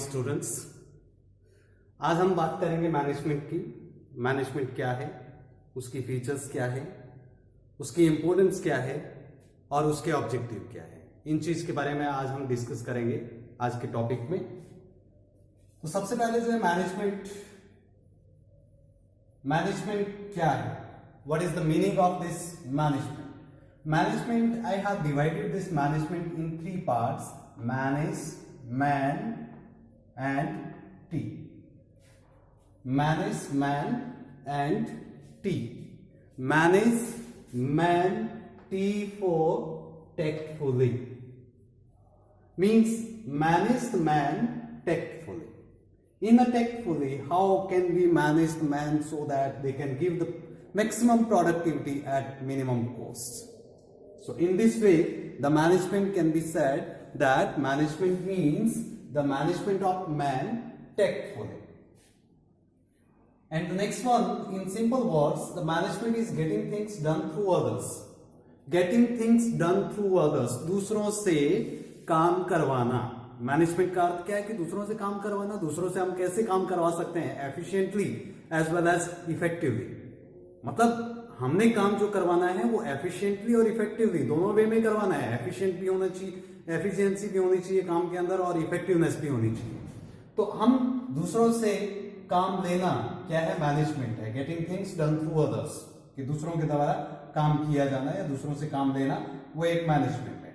Students, आज हम बात करेंगे मैनेजमेंट की। मैनेजमेंट क्या है, उसकी फीचर्स क्या है, उसकी इंपॉर्टेंस क्या है और उसके ऑब्जेक्टिव क्या है। इन चीज के बारे में आज हम डिस्कस करेंगे आज के टॉपिक में। तो सबसे पहले जो है मैनेजमेंट क्या है, what is the meaning of this management. I have divided this management in three parts: manage, man and T. Manage, man and T. Manage, man, T for tactfully. Means manage the man tactfully. In a tactfully, how can we manage the man so that they can give the maximum productivity at minimum cost? So in this way, the management can be said that management means the management of man tactfully. And the next one, in simple words, the management is getting things done through others. Getting things done through others, दूसरों से काम करवाना। Management का अर्थ क्या है कि दूसरों से काम करवाना। दूसरों से हम कैसे काम करवा सकते हैं? Efficiently as well as effectively. मतलब हमने काम जो करवाना है वो एफिशिएंटली और इफेक्टिवली दोनों वे में करवाना है। एफिशिएंट भी होना चाहिए, एफिशिएंसी भी होनी चाहिए काम के अंदर, और इफेक्टिवनेस भी होनी चाहिए। तो हम दूसरों से काम लेना क्या है? मैनेजमेंट है। Getting things done through others, कि दूसरों के द्वारा काम किया जाना या दूसरों से काम लेना, वो एक मैनेजमेंट है।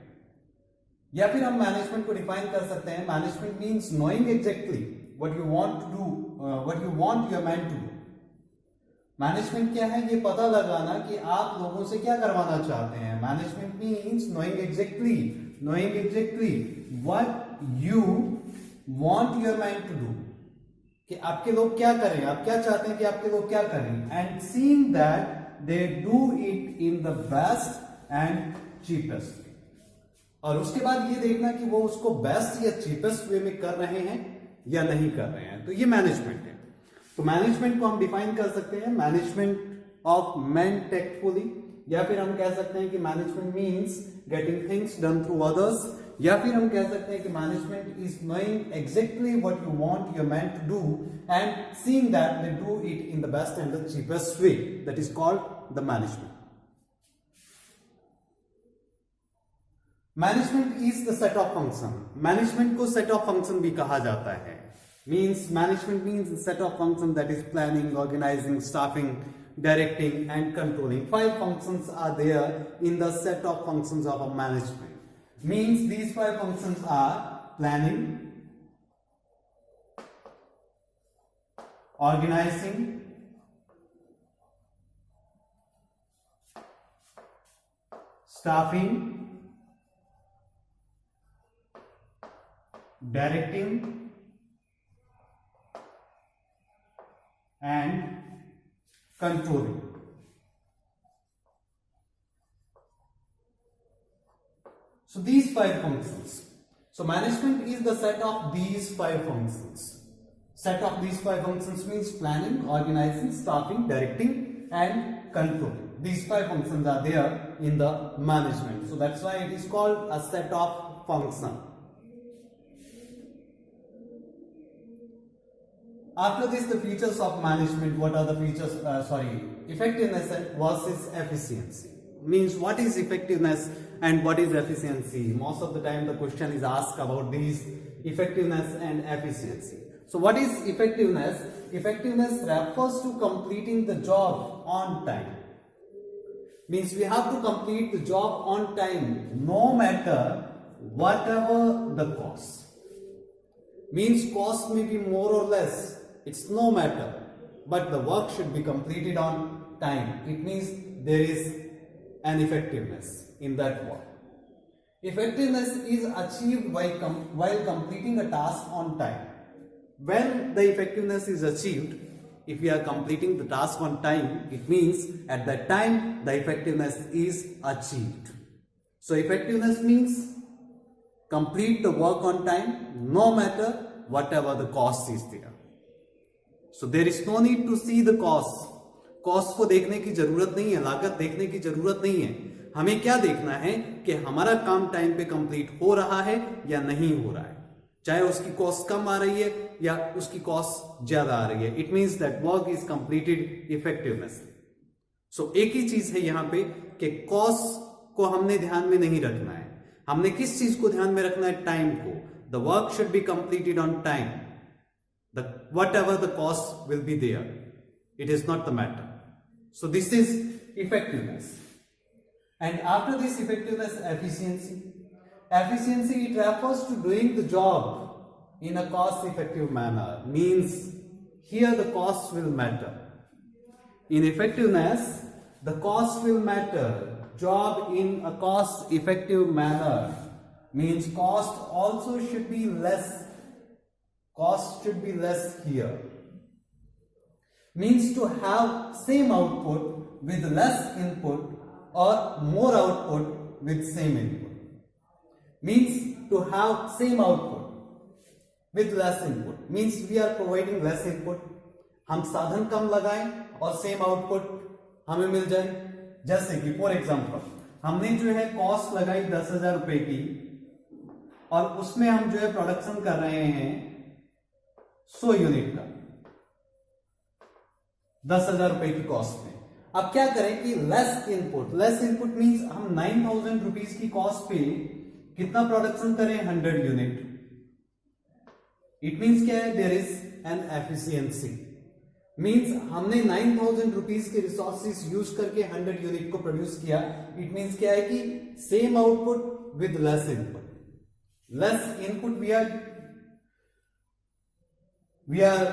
या फिर हम मैनेजमेंट को डिफाइन कर सकते हैं, management means knowing exactly what you want to do, what you want your man to do. Management क्या है? ये पता लगाना कि आप लोगों से क्या करवाना चाहते हैं। Management means knowing exactly what you want your man to do, कि आपके लोग क्या करें, आप क्या चाहते हैं कि आपके लोग क्या करें। And seeing that they do it in the best and cheapest, और उसके बाद ये देखना कि वो उसको बेस्ट या चीपेस्ट वे में कर रहे हैं या नहीं कर रहे हैं। तो ये मैनेजमेंट है। तो मैनेजमेंट को हम डिफाइन कर सकते हैं मैनेजमेंट ऑफ मैन टेक्टफुली, या फिर हम कह सकते हैं कि management means getting things done through others, या फिर हम कह सकते हैं कि management is knowing exactly what you want your man to do and seeing that they do it in the best and the cheapest way, that is called the management. Management is the set of function. Management को set of function भी कहा जाता है। Means management means a set of functions, that is planning, organizing, staffing, directing and controlling. 5 functions are there in the set of functions of a management. Means these 5 functions are planning, organizing, staffing, directing and controlling. So these 5 functions. So management is the set of these 5 functions. Set of these 5 functions means planning, organizing, staffing, directing and controlling. These 5 functions are there in the management. So that's why it is called a set of function. After this, the features of management. What are the features? Effectiveness versus efficiency. Means what is effectiveness and what is efficiency? Most of the time the question is asked about these effectiveness and efficiency. So what is effectiveness? Effectiveness refers to completing the job on time. Means we have to complete the job on time no matter whatever the cost. Means cost may be more or less, it's no matter, but the work should be completed on time. It means there is an effectiveness in that work. Effectiveness is achieved while completing a task on time. When the effectiveness is achieved, if we are completing the task on time, it means at that time the effectiveness is achieved. So effectiveness means complete the work on time no matter whatever the cost is there. So there is no need to see the cost. Cost को देखने की जरूरत नहीं है, लागत देखने की जरूरत नहीं है। हमें क्या देखना है कि हमारा काम टाइम पे कंप्लीट हो रहा है या नहीं हो रहा है। चाहे उसकी कॉस्ट कम आ रही है या उसकी कॉस्ट ज्यादा आ रही है, it means that work is completed effectiveness. So एक ही चीज है यहां पे कि कॉस्ट को हमने ध्यान में नहीं रखना है, हमने किस चीज को ध्यान में रखना है, टाइम को। The work should be completed on time, whatever the cost will be there, it is not the matter. So this is effectiveness. And after this effectiveness, efficiency. Efficiency, it refers to doing the job in a cost effective manner, means here the cost will matter. In effectiveness, the cost will matter. Job in a cost effective manner means cost also should be less. Cost should be less here. Means to have same output with less input or more output with same input. Means to have same output with less input, means we are providing less input, हम साधन कम लगाएं और same output हमें मिल जाए। जैसे कि for example हमने जो है कॉस्ट लगाई 10,000 रुपए की और उसमें हम जो है प्रोडक्शन कर रहे हैं 100 यूनिट का 10,000 रुपए की कॉस्ट में। अब क्या करें कि लेस इनपुट मींस हम 9,000 रुपीज की कॉस्ट पे कितना प्रोडक्शन करें, 100 यूनिट। इट मींस क्या है, there is an efficiency. Means हमने 9,000 रुपीज के रिसोर्सेज यूज करके 100 यूनिट को प्रोड्यूस किया। इट मींस क्या है कि same output with less input. Less input we are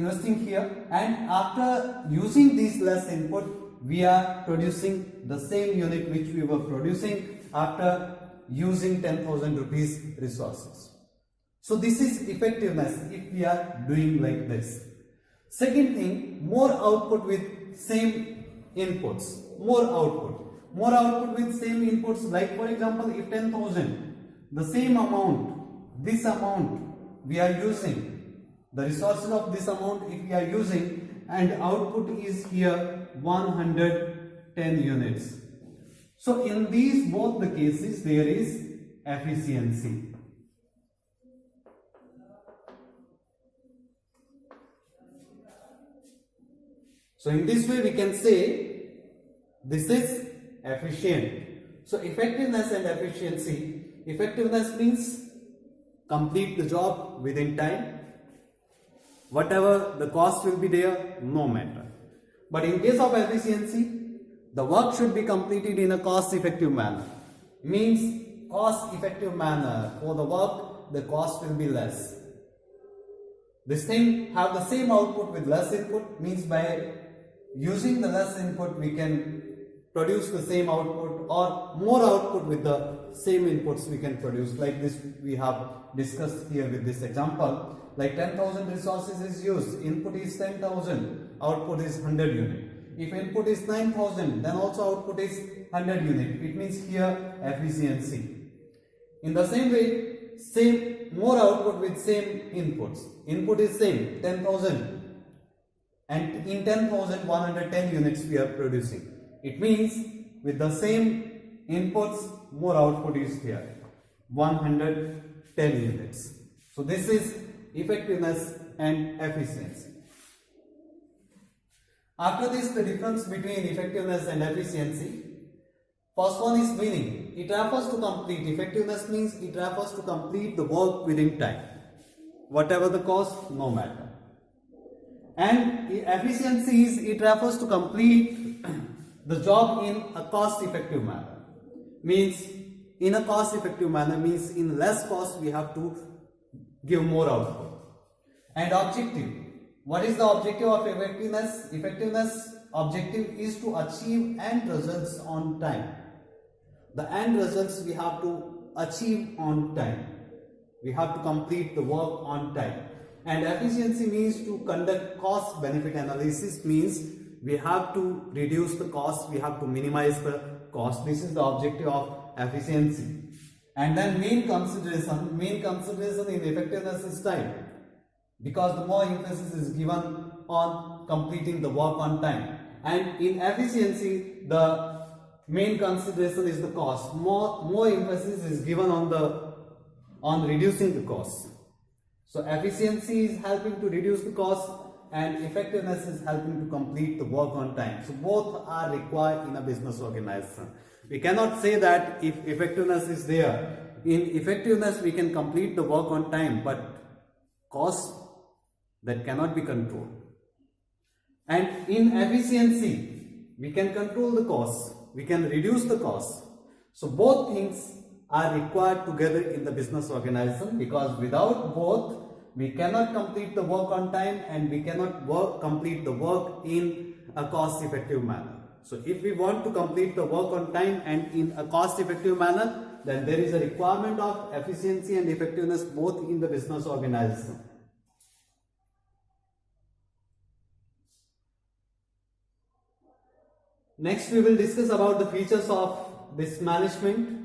investing here, and after using this less input we are producing the same unit which we were producing after using 10,000 rupees resources. So this is effectiveness if we are doing like this. Second thing, more output with same inputs. More output with same inputs, like for example if 10,000, the same amount, this amount we are using, the resources of this amount if we are using, and output is here 110 units. So in these both the cases there is efficiency. So in this way we can say this is efficient. So effectiveness and efficiency. Effectiveness means complete the job within time. Whatever the cost will be there, no matter. But in case of efficiency, the work should be completed in a cost effective manner. Means cost effective manner. For the work, the cost will be less. This thing have the same output with less input, means by using the less input we can produce the same output, or more output with the same inputs we can produce. Like this we have discussed here with this example. Like 10,000 resources is used, input is 10,000, output is 100 unit. If input is 9,000, then also output is 100 unit. It means here efficiency. In the same way, more output with same inputs. Input is same, 10,000, and in 10,000, 110 units we are producing. It means with the same inputs, more output is here, 110 units. So this is effectiveness and efficiency. After this, the difference between effectiveness and efficiency. First one is meaning. It refers to complete. Effectiveness means it refers to complete the work within time. Whatever the cost, no matter. And efficiency is it refers to complete the job in a cost effective manner. Means in a cost effective manner means in less cost we have to give more output. And objective. What is the objective of effectiveness? Effectiveness objective is to achieve end results on time. The end results we have to achieve on time. We have to complete the work on time. And efficiency means to conduct cost benefit analysis, means we have to reduce the cost, we have to minimize the cost. This is the objective of efficiency. And then main consideration in effectiveness is time, because the more emphasis is given on completing the work on time. And in efficiency, the main consideration is the cost. More emphasis is given on reducing the cost. So efficiency is helping to reduce the cost and effectiveness is helping to complete the work on time. So both are required in a business organization. We cannot say that if effectiveness is there, in effectiveness we can complete the work on time, but cost, that cannot be controlled. And in efficiency we can control the cost, we can reduce the cost. So both things are required together in the business organization, because without both we cannot complete the work on time and we cannot complete the work in a cost effective manner. So if we want to complete the work on time and in a cost effective manner, then there is a requirement of efficiency and effectiveness both in the business organization. Next we will discuss about the features of this management.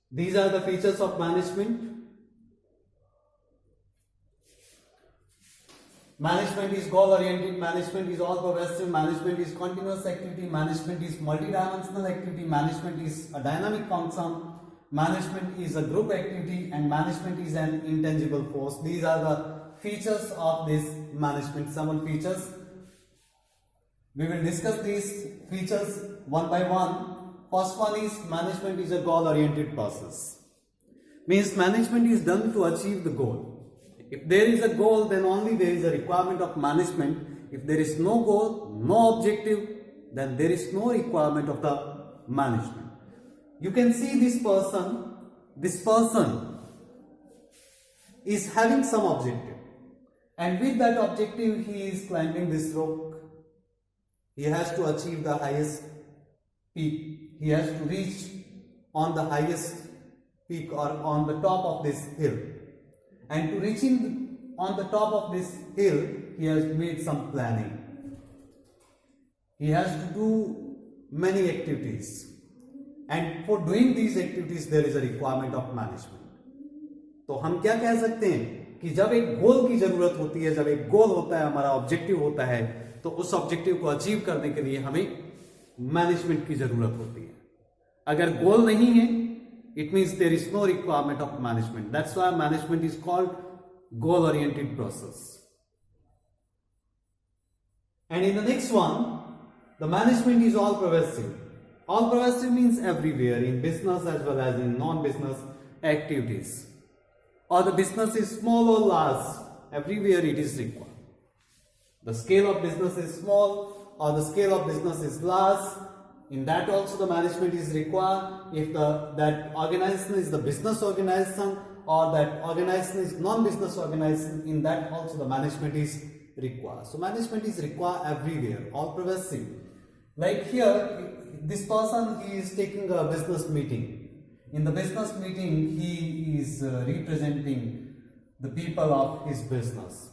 These are the features of management. Management is goal-oriented, management is all-pervasive, management is continuous activity, management is multidimensional activity, management is a dynamic function, management is a group activity, and management is an intangible force. These are the features of this management, 7 features. We will discuss these features one by one. First one is management is a goal-oriented process. Means management is done to achieve the goal. If there is a goal, then only there is a requirement of management. If there is no goal, no objective, then there is no requirement of the management. You can see this person is having some objective, and with that objective he is climbing this rope. He has to achieve the highest peak. He has to reach on the highest peak or on the top of this hill. And to reaching on the top of this hill, he has made some planning. He has to do many activities. And for doing these activities, there is a requirement of management. तो हम क्या कह सकते हैं कि जब एक गोल की जरूरत होती है, जब एक गोल होता है, हमारा ऑब्जेक्टिव होता है, तो उस ऑब्जेक्टिव को अचीव करने के लिए हमें मैनेजमेंट की जरूरत होती है. अगर गोल नहीं है, it means there is no requirement of management. That's why management is called goal-oriented process. And in the next one, the management is all-pervasive. All-pervasive means everywhere, in business as well as in non-business activities. Or the business is small or large, everywhere it is required. The scale of business is small or the scale of business is large, in that also the management is required. If that organization is the business organization or that organization is non-business organization, in that also the management is required. So management is required everywhere, all pervasive. Like here, this person, he is taking a business meeting. In the business meeting, he is representing the people of his business.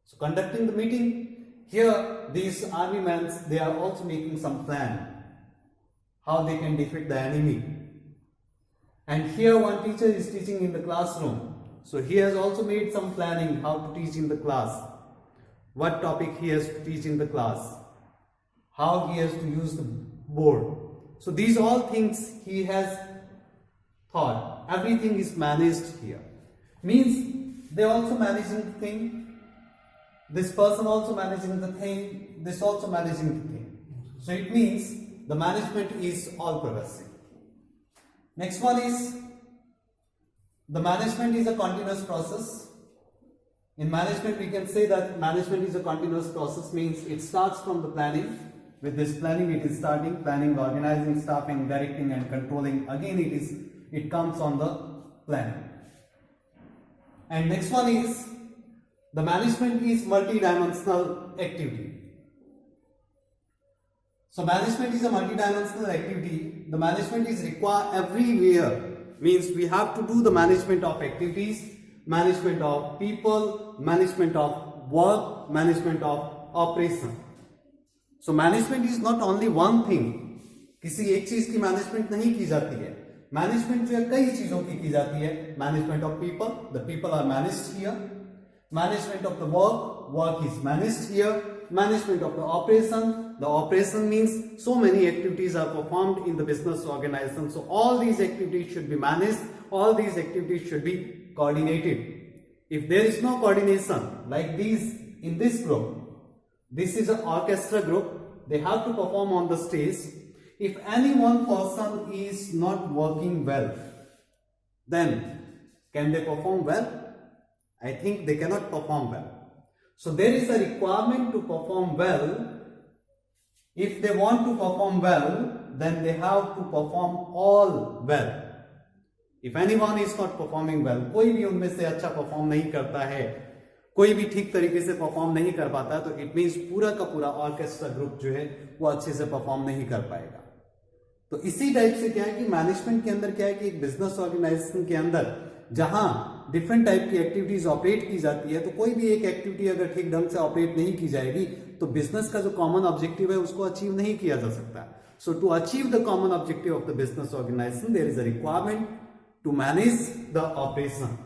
So conducting the meeting, here these army men, they are also making some plan how they can defeat the enemy. And here one teacher is teaching in the classroom. So he has also made some planning how to teach in the class. What topic he has to teach in the class. How he has to use the board. So these all things he has thought. Everything is managed here. Means they also managing the thing. This person also managing the thing. This also managing the thing. So it means the management is all pervasive. Next one is the management is a continuous process. In management we can say that management is a continuous process, means it starts from the planning. With this planning it is starting, planning, organizing, staffing, directing and controlling. Again it comes on the planning. And next one is the management is multidimensional activity. So management is a multidimensional activity. The management is required everywhere. Means we have to do the management of activities, management of people, management of work, management of operation. So management is not only one thing. किसी एक चीज की management नहीं की जाती है. Management जो है कई चीजों की जाती है. Management of people, the people are managed here. Management of the work, work is managed here. management of the operation. The operation means so many activities are performed in the business organization. So all these activities should be managed. All these activities should be coordinated. If there is no coordination like these in this group, this is an orchestra group. They have to perform on the stage. If any one person is not working well, then can they perform well? I think they cannot perform well. So there is a requirement to perform well. If they want to perform well, then they have to perform all well. If anyone is not performing well, कोई भी उनमें से अच्छा perform नहीं करता है, कोई भी ठीक तरीके से परफॉर्म नहीं कर पाता, तो इट मीन्स पूरा का पूरा ऑर्केस्ट्रा ग्रुप जो है वो अच्छे से परफॉर्म नहीं कर पाएगा. तो इसी टाइप से क्या है कि मैनेजमेंट के अंदर क्या है कि एक बिजनेस ऑर्गेनाइजेशन के अंदर जहां डिफरेंट टाइप की एक्टिविटीज ऑपरेट की जाती है, तो कोई भी एक एक्टिविटी अगर ठीक ढंग से ऑपरेट नहीं की जाएगी तो बिजनेस का जो कॉमन ऑब्जेक्टिव है उसको अचीव नहीं किया जा सकता. So to achieve the common objective of the business organisation there is a requirement to manage the operation.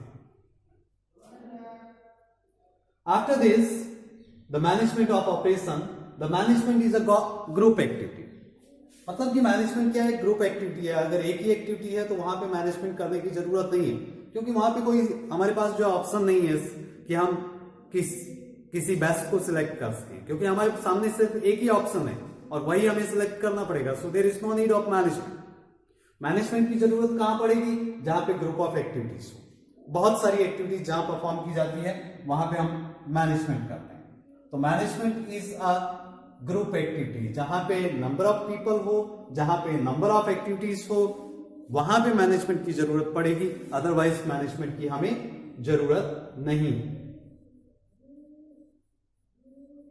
After this the management of operation, the management is a group activity. मतलब कि management क्या है? Group activity है. अगर एक ही activity है तो वहां पे मैनेजमेंट करने की जरूरत नहीं है, क्योंकि वहां पे कोई हमारे पास जो ऑप्शन नहीं है कि हम किसी बेस्ट को सिलेक्ट कर सकें, क्योंकि हमारे सामने सिर्फ एक ही ऑप्शन है और वही हमें सिलेक्ट करना पड़ेगा. So there is no need of management. Management की जरूरत कहां पड़ेगी? जहां पे ग्रुप ऑफ एक्टिविटीज हो. बहुत सारी एक्टिविटीज जहां परफॉर्म की जाती है वहां पे हम मैनेजमेंट करते हैं. तो management is a group activity. जहां पे नंबर ऑफ पीपल हो, जहां पे नंबर ऑफ एक्टिविटीज हो, वहां पे मैनेजमेंट की जरूरत पड़ेगी. अदरवाइज मैनेजमेंट की हमें जरूरत नहीं.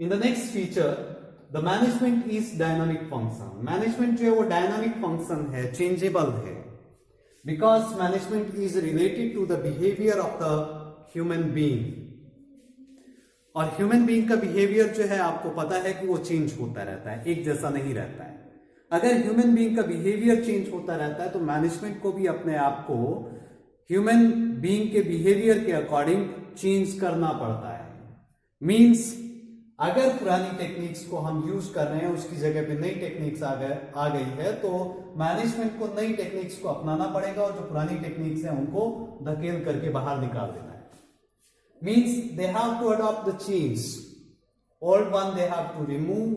In the next feature, the management is dynamic function. Management जो है वो डायनामिक फंक्शन है, चेंजेबल है, because management is related to the behaviour of the human being. और ह्यूमन बीइंग का बिहेवियर जो है आपको पता है कि वो चेंज होता रहता है, एक जैसा नहीं रहता है. अगर ह्यूमन बीइंग का बिहेवियर चेंज होता रहता है तो मैनेजमेंट को भी अपने आप को ह्यूमन बीइंग के बिहेवियर के अकॉर्डिंग चेंज करना पड़ता है. मींस अगर पुरानी टेक्निक्स को हम यूज कर रहे हैं, उसकी जगह पे नई टेक्निक्स आ गई है, तो मैनेजमेंट को नई टेक्निक्स को अपनाना पड़ेगा और जो पुरानी टेक्निक्स हैं उनको धकेल करके बाहर निकाल देना है. Means they have to adopt the change. Old one they have to remove,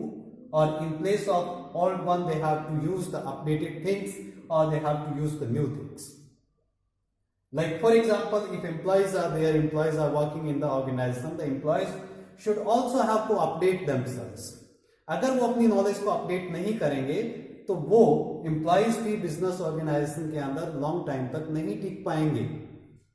or in place of old one they have to use the updated things, or they have to use the new things. Like for example, if employees are there, employees are working in the organization, the employees should also have to update themselves. अगर वो अपनी knowledge को update नहीं करेंगे तो वो employees भी business organisation के अंदर लॉन्ग टाइम तक नहीं टिक पाएंगे,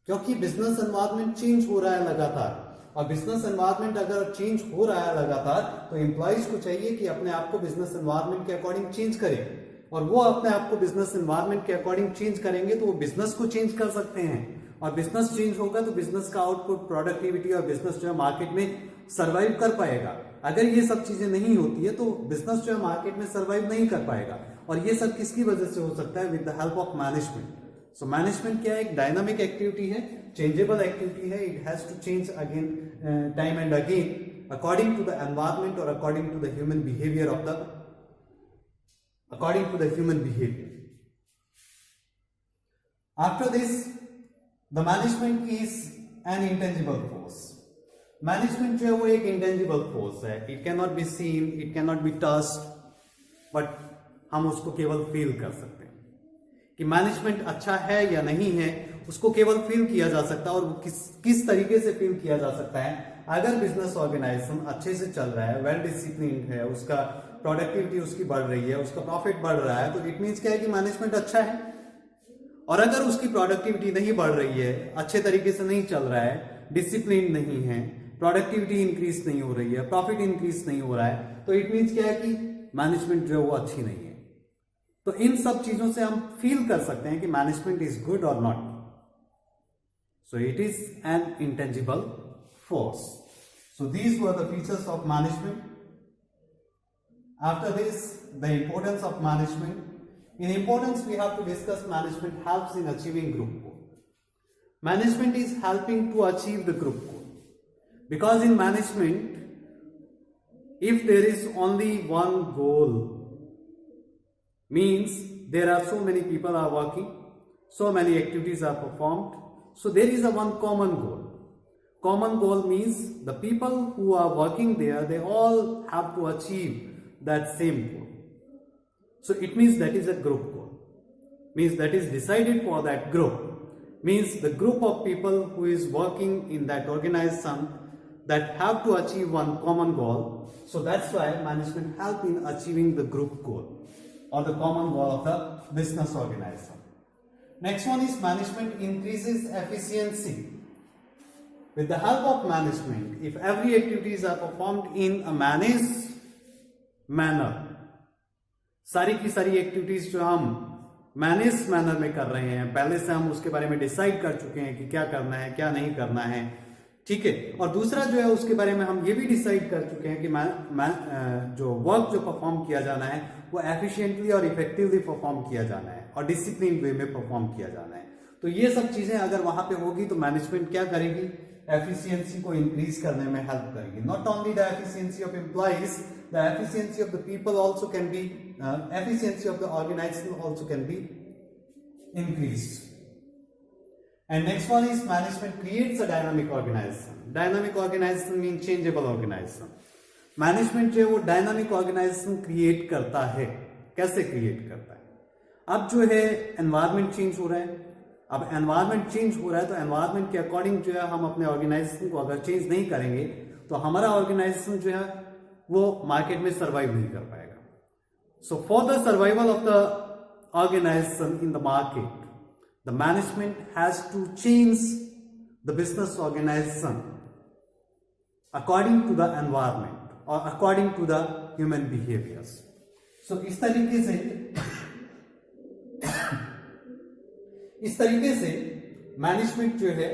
क्योंकि बिजनेस एनवायरनमेंट चेंज हो रहा है लगातार. और बिजनेस एनवायरनमेंट अगर चेंज हो रहा है लगातार तो एम्प्लॉयज को चाहिए कि अपने आप को बिजनेस एनवायरनमेंट के अकॉर्डिंग चेंज करें. और वो अपने आप को बिजनेस एनवायरनमेंट के अकॉर्डिंग चेंज करेंगे तो वो बिजनेस को चेंज कर सकते हैं. और बिजनेस चेंज होगा तो बिजनेस का आउटपुट, प्रोडक्टिविटी और बिजनेस जो है मार्केट में सर्वाइव कर पाएगा. अगर ये सब चीजें नहीं होती है तो बिजनेस जो है मार्केट में सर्वाइव नहीं कर पाएगा. और ये सब किसकी वजह से हो सकता है? With the help of management. So management क्या है? एक डायनामिक एक्टिविटी है, चेंजेबल एक्टिविटी है. It has to change again, time and again, according to the environment और according to the human behaviour of the human behaviour. After this, the management is an intangible force. Management जो है वो एक intangible force है. It can not be seen, it can not be touched, but हम उसको केवल feel कर सकते हैं. कि मैनेजमेंट अच्छा है या नहीं है उसको केवल फील किया जा सकता है. और किस तरीके से फील किया जा सकता है? अगर बिजनेस ऑर्गेनाइजेशन अच्छे से चल रहा है, वेल डिसिप्लिन्ड है, उसका प्रोडक्टिविटी उसकी बढ़ रही है, उसका प्रॉफिट बढ़ रहा है, तो इट मीन्स क्या है कि मैनेजमेंट अच्छा है. और अगर उसकी प्रोडक्टिविटी नहीं बढ़ रही है, अच्छे तरीके से नहीं चल रहा है, डिसिप्लिन नहीं है, प्रोडक्टिविटी इंक्रीज नहीं हो रही है, प्रॉफिट इंक्रीज नहीं हो रहा है, तो इट मीन्स क्या है कि मैनेजमेंट जो है वो अच्छी नहीं है. तो इन सब चीजों से हम फील कर सकते हैं कि मैनेजमेंट इज गुड और not. So it is an intangible force. So these were the features of management. After this, the importance of management. In importance, we have to discuss management helps in achieving group goal. Management is helping to achieve the group goal, because in management if there is only one goal, means there are so many people are working, so many activities are performed, so there is a one common goal. Common goal means the people who are working there, they all have to achieve that same goal. So it means that is a group goal, means that is decided for that group, means the group of people who is working in that organization that have to achieve one common goal. So that's why management help in achieving the group goal or the common goal of the business organization. Next one is management increases efficiency. With the help of management, if every activities are performed in a managed manner, सारी की सारी activities जो हम manage manner में कर रहे हैं, पहले से हम उसके बारे में डिसाइड कर चुके हैं कि क्या करना है क्या नहीं करना है, ठीक है। और दूसरा जो है उसके बारे में हम ये भी डिसाइड कर चुके हैं कि जो वर्क जो परफॉर्म किया जाना है वो एफिशिएंटली और इफेक्टिवली परफॉर्म किया जाना है और डिसिप्लिन वे में परफॉर्म किया जाना है। तो ये सब चीजें अगर वहां पे होगी तो मैनेजमेंट क्या करेगी, एफिशिएंसी को इंक्रीज करने में हेल्प करेगी। Not only the efficiency of employees, the efficiency of the people also can be efficiency of the organization also can be increased. And next one is management creates a dynamic organization. Dynamic organization means changeable organization. Management जो है वो dynamic organisation create करता है। कैसे create करता है? अब जो है एनवायरमेंट चेंज हो रहा है, अब एनवायरमेंट चेंज हो रहा है तो एनवायरमेंट के अकॉर्डिंग जो है हम अपने ऑर्गेनाइजेशन को अगर चेंज नहीं करेंगे तो हमारा ऑर्गेनाइजेशन जो है वो मार्केट में सर्वाइव नहीं कर पाएगा। So for the survival of the organisation in the market, the management has to change the business organisation according to the environment और according to the human behaviours. So इस तरीके से मैनेजमेंट जो है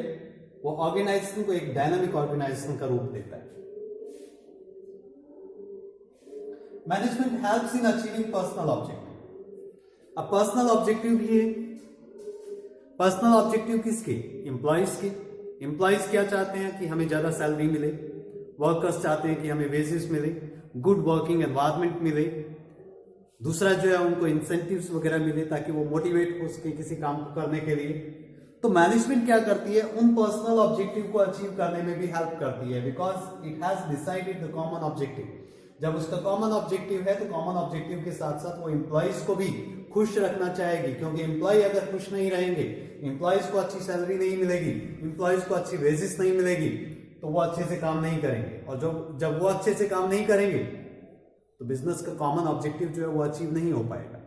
वो ऑर्गेनाइजेशन को एक डायनामिक ऑर्गेनाइजेशन का रूप देता है। Management helps in achieving personal objective. अब पर्सनल ऑब्जेक्टिव भी है। पर्सनल ऑब्जेक्टिव किसके? एम्प्लॉइज के। एम्प्लॉइज क्या चाहते हैं कि हमें ज्यादा सैलरी मिले, वर्कर्स चाहते हैं कि हमें वेजेस मिले, गुड वर्किंग एनवायरमेंट मिले, दूसरा जो है उनको इंसेंटिव्स वगैरह मिले ताकि वो मोटिवेट हो सके किसी काम को करने के लिए। तो मैनेजमेंट क्या करती है, उन पर्सनल ऑब्जेक्टिव को अचीव करने में भी हेल्प करती है, because it has decided the common objective. जब उसका कॉमन ऑब्जेक्टिव है तो कॉमन ऑब्जेक्टिव के साथ साथ वो एम्प्लॉइज को भी खुश रखना चाहेगी, क्योंकि एम्प्लॉय अगर खुश नहीं रहेंगे, एम्प्लॉइज को अच्छी सैलरी नहीं मिलेगी, एम्प्लॉइज को अच्छी वेजेस नहीं मिलेगी, तो वो अच्छे से काम नहीं करेंगे, और जब वो अच्छे से काम नहीं करेंगे तो बिजनेस का कॉमन ऑब्जेक्टिव जो है वो अचीव नहीं हो पाएगा।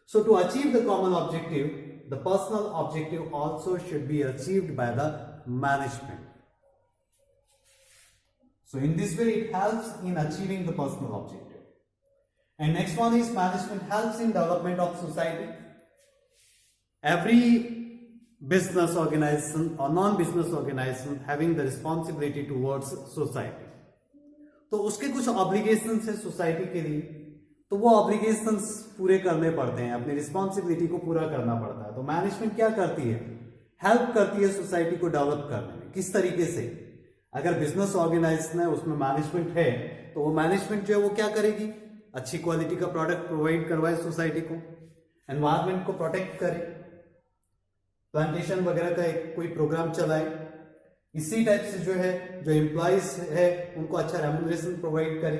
So to achieve the common objective, the personal objective also should be achieved by the management. So in this way it helps in achieving the personal objective. And next one is management helps in development of society. Every business organization or non-business organization having the responsibility towards society. तो उसके कुछ obligations है society के लिए, तो वो obligations पूरे करने पड़ते हैं, अपनी रिस्पॉन्सिबिलिटी को पूरा करना पड़ता है। तो मैनेजमेंट क्या करती है, हेल्प करती है सोसाइटी को डेवलप करने में। किस तरीके से? अगर बिजनेस ऑर्गेनाइजेशन है उसमें मैनेजमेंट है तो वो मैनेजमेंट जो है वो क्या करेगी, अच्छी क्वालिटी का प्रोडक्ट प्रोवाइड करवाए सोसाइटी को, एनवायरमेंट को प्रोटेक्ट करे, प्लांटेशन वगैरह का एक कोई प्रोग्राम चलाए, इसी टाइप से जो है जो एम्प्लॉइज है उनको अच्छा रेम्यूनरेशन प्रोवाइड करे।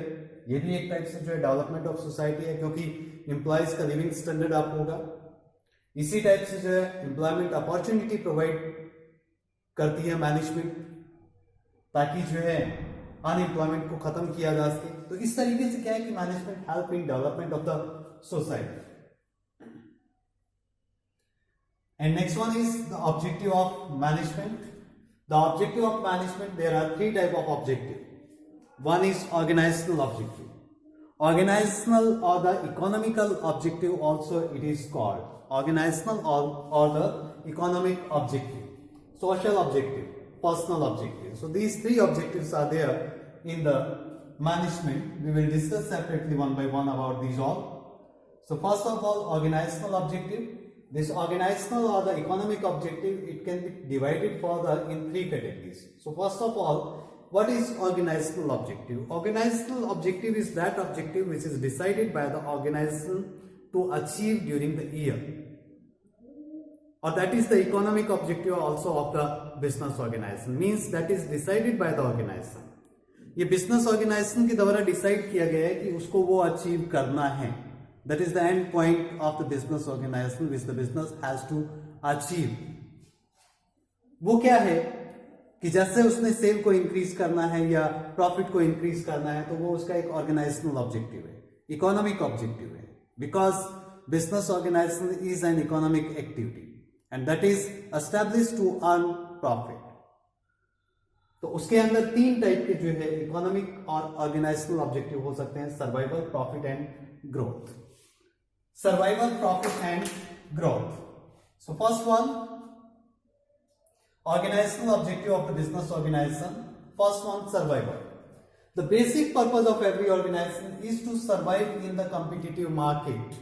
ये भी एक टाइप से जो है डेवलपमेंट ऑफ सोसाइटी है, क्योंकि एम्प्लॉइज का लिविंग स्टैंडर्ड अप होगा। इसी टाइप से जो है एम्प्लॉयमेंट अपॉर्चुनिटी प्रोवाइड करती है मैनेजमेंट, ताकि जो है अनएम्प्लॉयमेंट को खत्म किया जा सके। तो इस तरीके से क्या है कि management help in development of the society. And next one is the objective of management. The objective of management, there are 3 type of objective. One is organizational objective, organizational or the economical objective also it is called organizational or the economic objective, social objective, personal objective. So these 3 objectives are there in the management. We will discuss separately one by one about these all. So first of all, organizational objective. This organizational or the economic objective, it can be divided in 3 categories. So first of all, what is organizational objective? Organizational objective is that objective which is decided by the organization to achieve during the year, or that is the economic objective also of the business organization, means that is decided by the organization. ये business organisation के द्वारा decide किया गया है कि उसको वो achieve करना है. That is the end point of the business organisation which the business has to achieve. वो क्या है कि जैसे उसने सेल को इंक्रीज करना है या प्रॉफिट को इंक्रीज करना है, तो वो उसका एक ऑर्गेनाइजेशनल ऑब्जेक्टिव है, इकोनॉमिक ऑब्जेक्टिव है, because business organisation is an economic activity and that is established to earn profit. तो उसके अंदर तीन टाइप के जो है इकोनॉमिक और ऑर्गेनाइजेशनल ऑब्जेक्टिव हो सकते हैं: survival, profit and growth. Survival, profit and growth. So first one, organizational objective of the business organization. First one, survival. The basic purpose of every organization is to survive in the competitive market.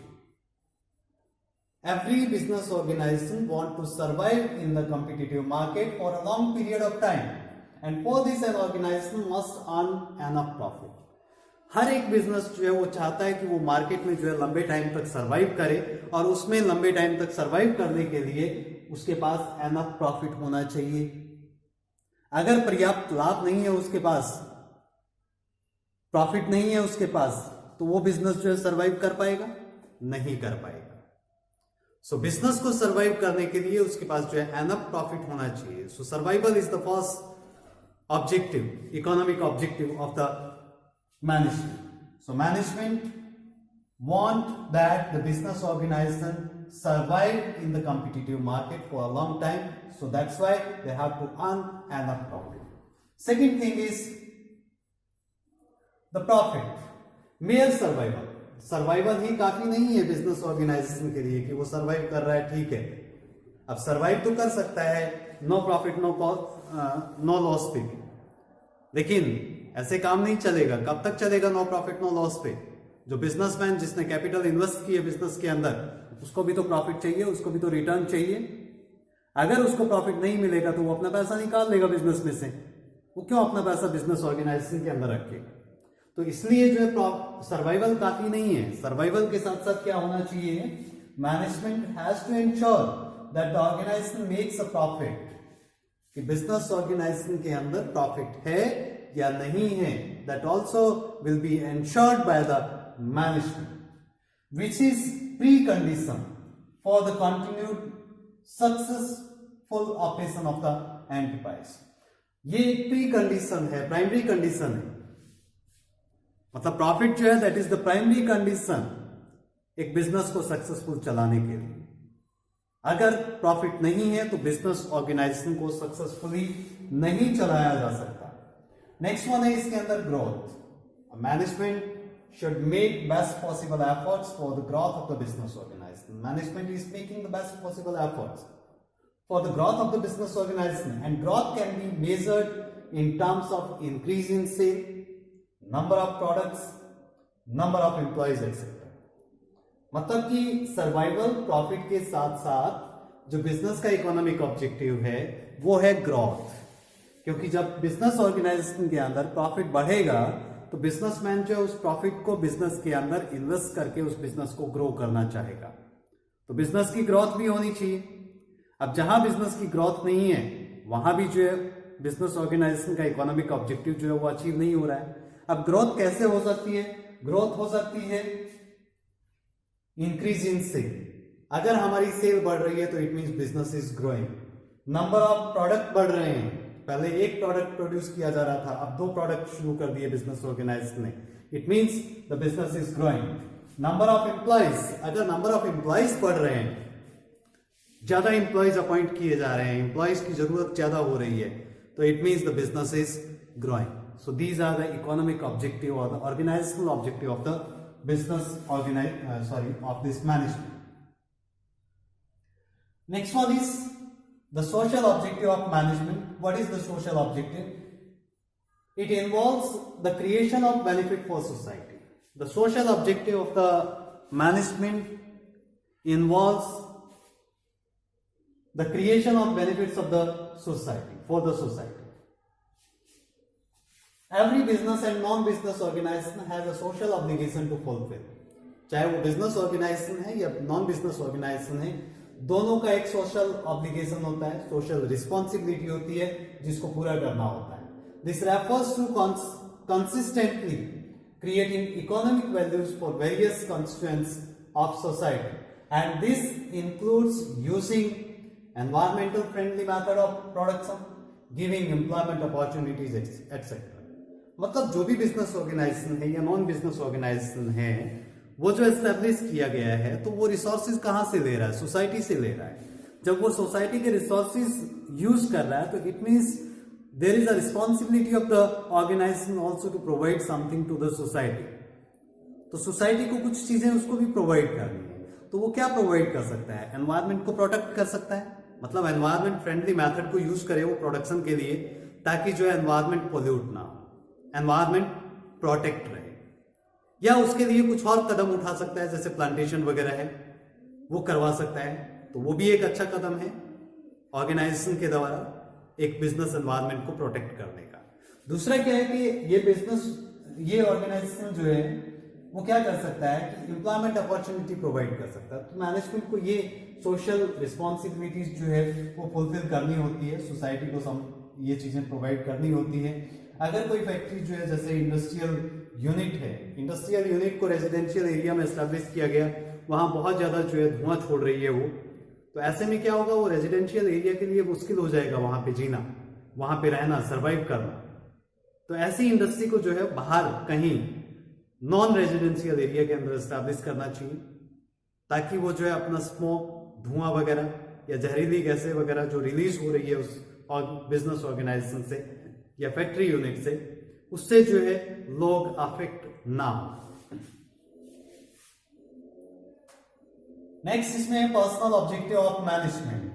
Every business organization want to survive in the competitive market for a long period of time, and for this an organization must earn enough profit. हर एक business जो है वो चाहता है कि वो market में जो है लंबे टाइम तक सरवाइव करे, और उसमें लंबे टाइम तक सरवाइव करने के लिए उसके पास एनफ प्रॉफिट होना चाहिए. अगर पर्याप्त लाभ नहीं है उसके पास, प्रॉफिट नहीं है उसके पास, तो वो बिजनेस जो है सरवाइव कर पाएगा? नहीं कर पाएगा. सो बिजनेस को सरवाइव करने के लिए उसके पास जो है एनफ प्रॉफिट होना चाहिए. So survival is the first objective, economic objective of the management. So management want that the business organization survive in the competitive market for a long time, so that's why they have to earn enough profit. Second thing is the profit. Mere survival. Survival ही काफी नहीं है business organisation के लिए कि वो survive कर रहा है, ठीक है. अब सर्वाइव तो कर सकता है नो प्रॉफिट नो लॉस पे भी, लेकिन ऐसे काम नहीं चलेगा. कब तक चलेगा नो प्रॉफिट नो लॉस पे? जो बिजनेसमैन जिसने कैपिटल इन्वेस्ट किया बिजनेस के अंदर, उसको भी तो प्रॉफिट चाहिए, उसको भी तो रिटर्न चाहिए. अगर उसको प्रॉफिट नहीं मिलेगा तो वो अपना पैसा निकाल लेगा बिजनेस में से. वो क्यों अपना पैसा बिजनेस ऑर्गेनाइजेशन के अंदर रखेगा? तो इसलिए जो है सर्वाइवल काफी नहीं है. सर्वाइवल के साथ साथ क्या होना चाहिए? Management has to ensure that the organisation makes a profit, कि बिजनेस ऑर्गेनाइजेशन के अंदर प्रॉफिट है या नहीं है. That also will be ensured by the management, which is precondition for the continued successful operation of the enterprise. ये एक precondition है, प्राइमरी कंडीशन है. मतलब प्रॉफिट जो है that is the primary condition एक बिजनेस को successful चलाने के लिए. अगर प्रॉफिट नहीं है तो बिजनेस ऑर्गेनाइजेशन को सक्सेसफुली नहीं चलाया जा सकता. नेक्स्ट वन है इसके अंदर growth. Management should make best possible efforts for the growth of the business organisation. Management is making the best possible efforts for the growth of the business organisation, and growth can be measured in terms of increase in sale, number of products, number of employees etcetera. मतलब कि survival profit के साथ साथ जो business का economic objective है वो है ग्रोथ. क्योंकि जब बिजनेस ऑर्गेनाइजेशन के अंदर प्रॉफिट बढ़ेगा तो बिजनेसमैन जो है उस प्रॉफिट को बिजनेस के अंदर इन्वेस्ट करके उस बिजनेस को ग्रो करना चाहेगा. तो बिजनेस की ग्रोथ भी होनी चाहिए. अब जहां बिजनेस की ग्रोथ नहीं है वहां भी जो है बिजनेस ऑर्गेनाइजेशन का इकोनॉमिक ऑब्जेक्टिव जो है वो अचीव नहीं हो रहा है. अब ग्रोथ कैसे हो सकती है? ग्रोथ हो सकती है इंक्रीज इन सेल. अगर हमारी सेल बढ़ रही है तो it means business is growing. Number of product बढ़ रहे हैं. पहले एक प्रोडक्ट प्रोड्यूस किया जा रहा था, अब 2 प्रोडक्ट शुरू कर दिए बिजनेस ऑर्गेनाइजेशन ने. It means the business is growing. Number of employees, अगर नंबर ऑफ एम्प्लॉइज बढ़ रहे हैं, ज्यादा एम्प्लॉइज अपॉइंट किए जा रहे हैं, एम्प्लॉइज की जरूरत ज्यादा हो रही है, तो it means the business is growing. So these are the economic objective or the organizational objective of the business of this management. Next one is the social objective of management. What is the social objective? It involves the creation of benefit for society. The social objective of the management involves the creation of benefits of the society, for the society. Every business and non-business organization has a social obligation to fulfill. चाहे वो business organisation है या non business organisation है, दोनों का एक social obligation होता है, सोशल रिस्पॉन्सिबिलिटी होती है जिसको पूरा करना होता है. This refers to consistently creating economic values for various constituents of society, and this includes using environmental friendly method of production, giving employment opportunities, etc. मतलब जो भी बिजनेस ऑर्गेनाइजेशन है या नॉन बिजनेस ऑर्गेनाइजेशन है, वो जो एस्टेब्लिश किया गया है तो वो रिसोर्सेज कहां से ले रहा है? सोसाइटी से ले रहा है. जब वो सोसाइटी के रिसोर्सेज यूज कर रहा है तो it means there is a responsibility of the organization also to provide something to the society. तो सोसाइटी को कुछ चीजें उसको भी प्रोवाइड करनी है. तो वो क्या प्रोवाइड कर सकता है? एनवायरमेंट को प्रोटेक्ट कर सकता है, मतलब एनवायरमेंट फ्रेंडली मेथड को यूज करे वो प्रोडक्शन के लिए, ताकि जो है एनवायरमेंट पोल्यूट ना हो, एनवायरमेंट प्रोटेक्ट रहे. या उसके लिए कुछ और कदम उठा सकता है, जैसे प्लांटेशन वगैरह है वो करवा सकता है. तो वो भी एक अच्छा कदम है ऑर्गेनाइजेशन के द्वारा एक बिजनेस एनवायरनमेंट को प्रोटेक्ट करने का. दूसरा क्या है कि ये ऑर्गेनाइजेशन जो है वो क्या कर सकता है कि एम्प्लॉयमेंट अपॉर्चुनिटी प्रोवाइड कर सकता है. तो मैनेजमेंट को ये सोशल रिस्पॉन्सिबिलिटीज जो है वो फुलफिल करनी होती है, सोसाइटी को ये चीजें प्रोवाइड करनी होती है. अगर कोई फैक्ट्री जो है, जैसे इंडस्ट्रियल यूनिट है, इंडस्ट्रियल यूनिट को रेजिडेंशियल एरिया में एस्टेब्लिश किया गया, वहां बहुत ज्यादा जो है धुआं छोड़ रही है वो, तो ऐसे में क्या होगा, वो रेजिडेंशियल एरिया के लिए मुश्किल हो जाएगा वहां पे जीना, वहां पे रहना, सरवाइव करना. तो ऐसी इंडस्ट्री को जो है बाहर कहीं नॉन रेजिडेंशियल एरिया के अंदर एस्टैब्लिश करना चाहिए, ताकि वो जो है अपना स्मोक, धुआं वगैरह या जहरीली गैसें वगैरह जो रिलीज हो रही है उस बिजनेस ऑर्गेनाइजेशन से या फैक्ट्री यूनिट से, उससे जो है लोग अफेक्ट ना हो. नेक्स्ट इसमें personal objective of management.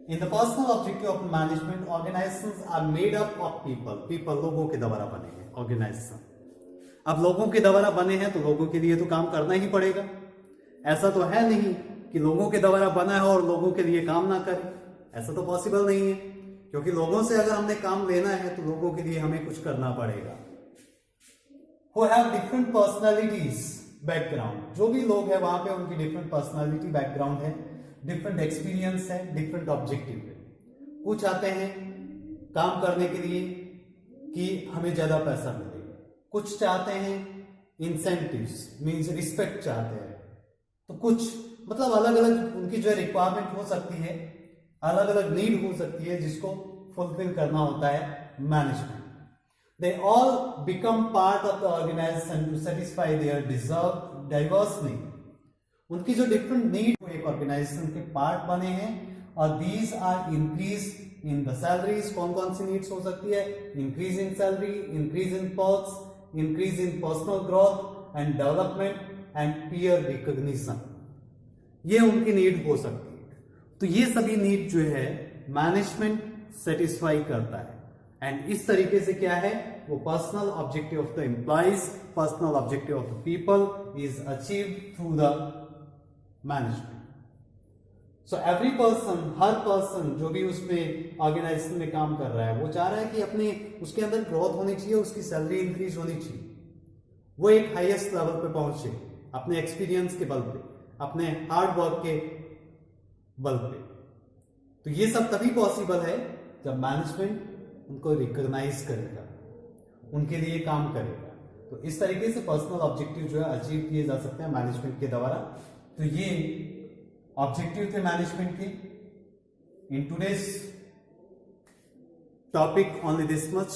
In the personal objective of management, organisations are made up of people लोगों के द्वारा बने हैं ऑर्गेनाइजेशन. अब लोगों के द्वारा बने हैं तो लोगों के लिए तो काम करना ही पड़ेगा. ऐसा तो है नहीं कि लोगों के द्वारा बना है और लोगों के लिए काम ना करे, ऐसा तो पॉसिबल नहीं है, क्योंकि लोगों से अगर हमने काम लेना है तो लोगों के लिए हमें कुछ करना पड़ेगा. Who have different personalities background, जो भी लोग हैं वहां पे उनकी डिफरेंट पर्सनालिटी बैकग्राउंड है, डिफरेंट एक्सपीरियंस है, डिफरेंट ऑब्जेक्टिव है. कुछ आते हैं काम करने के लिए कि हमें ज्यादा पैसा मिले, कुछ चाहते हैं इंसेंटिव्स मींस रिस्पेक्ट चाहते हैं, तो कुछ मतलब अलग अलग उनकी जो है रिक्वायरमेंट हो सकती है, अलग अलग नीड हो सकती है जिसको फुलफिल करना होता है management. They all become part of the organization to satisfy their diverse need. उनकी जो डिफरेंट नीड वो एक ऑर्गेनाइजेशन के पार्ट बने हैं, और these are increase in the salaries. कौन कौन सी नीड्स हो सकती है? Increase in salary, increase in perks, increase in personal growth and development and peer recognition. ये उनकी नीड हो सकती है. तो ये सभी नीड जो है मैनेजमेंट सेटिस्फाई करता है. एंड इस तरीके से क्या है, वो personal objective of the employees, personal objective of the people is achieve through the management. So every person, her person जो भी उसमें ऑर्गेनाइजेशन में काम कर रहा है, वो चाह रहा है कि अपने उसके अंदर ग्रोथ होनी चाहिए, उसकी सैलरी इंक्रीज होनी चाहिए, वो एक हाईएस्ट लेवल पे पहुंचे अपने एक्सपीरियंस के बल पे, अपने हार्ड वर्क के बल पे. तो ये सब तभी पॉसिबल है जब मैनेजमेंट उनको रिकॉग्नाइज करेगा, उनके लिए काम करेगा. तो इस तरीके से पर्सनल ऑब्जेक्टिव जो है अचीव किए जा सकते हैं मैनेजमेंट के द्वारा. तो ये ऑब्जेक्टिव थे मैनेजमेंट के. In today's topic only this much.